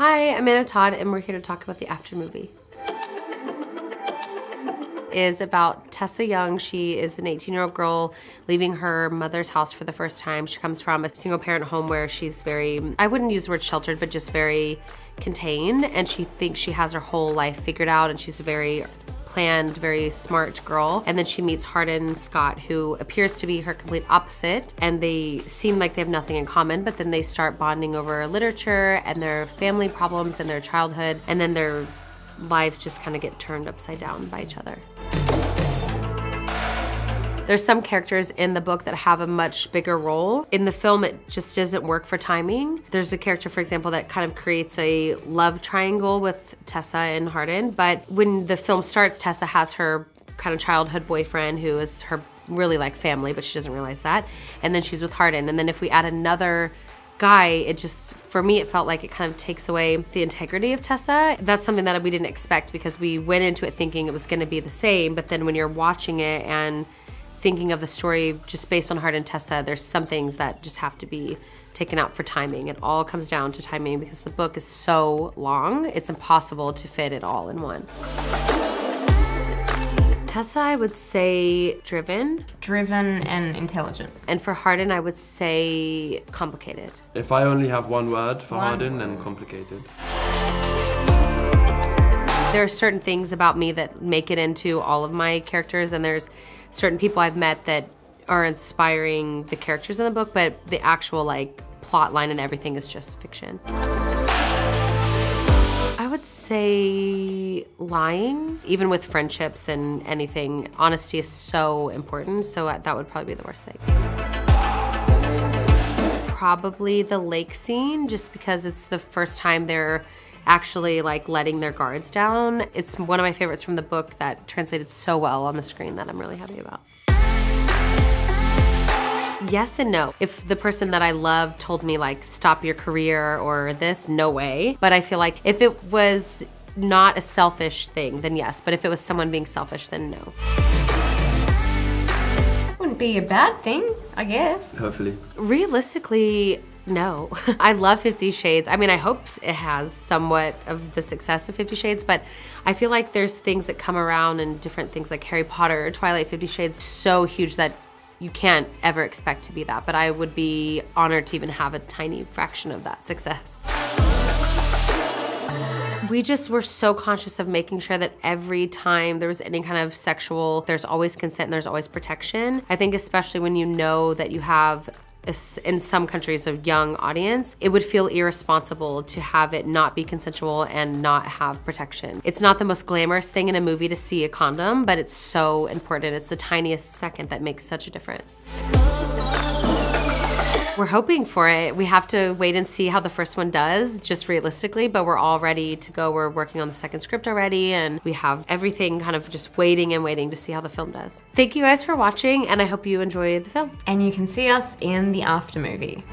Hi, I'm Anna Todd, and we're here to talk about the After movie. Is about Tessa Young. She is an 18-year-old girl leaving her mother's house for the first time. She comes from a single-parent home where she's very, I wouldn't use the word sheltered, but just very contained, and she thinks she has her whole life figured out, and she's a very planned, very smart girl. And then she meets Hardin Scott, who appears to be her complete opposite, and they seem like they have nothing in common, but then they start bonding over literature and their family problems and their childhood, and then their lives just kind of get turned upside down by each other. There's some characters in the book that have a much bigger role. In the film, it just doesn't work for timing. There's a character, for example, that kind of creates a love triangle with Tessa and Hardin, but when the film starts, Tessa has her kind of childhood boyfriend who is her really like family, but she doesn't realize that, and then she's with Hardin. And then if we add another guy, it just, for me, it felt like it kind of takes away the integrity of Tessa. That's something that we didn't expect because we went into it thinking it was gonna be the same, but then when you're watching it and thinking of the story just based on Hardin and Tessa, there's some things that just have to be taken out for timing. It all comes down to timing because the book is so long, it's impossible to fit it all in one. Tessa, I would say driven. Driven and intelligent. And for Hardin, I would say complicated. If I only have one word for Hardin, then complicated. There are certain things about me that make it into all of my characters, and there's certain people I've met that are inspiring the characters in the book, but the actual like plot line and everything is just fiction. I would say lying. Even with friendships and anything, honesty is so important, so that would probably be the worst thing. Probably the lake scene, just because it's the first time they're actually like letting their guards down. It's one of my favorites from the book that translated so well on the screen that I'm really happy about. Yes and no. If the person that I love told me like, stop your career or this, no way. But I feel like if it was not a selfish thing, then yes. But if it was someone being selfish, then no. Wouldn't be a bad thing, I guess. Hopefully. Realistically, no. I love 50 Shades. I mean, I hope it has somewhat of the success of 50 Shades, but I feel like there's things that come around and different things like Harry Potter or Twilight, 50 Shades, so huge that you can't ever expect to be that, but I would be honored to even have a tiny fraction of that success. We just were so conscious of making sure that every time there was any kind of sexual, there's always consent and there's always protection. I think especially when you know that you have in some countries a young audience, it would feel irresponsible to have it not be consensual and not have protection. It's not the most glamorous thing in a movie to see a condom, but it's so important. It's the tiniest second that makes such a difference. We're hoping for it. We have to wait and see how the first one does, just realistically, but we're all ready to go. We're working on the second script already, and we have everything kind of just waiting and waiting to see how the film does. Thank you guys for watching, and I hope you enjoy the film. And you can see us in the After movie.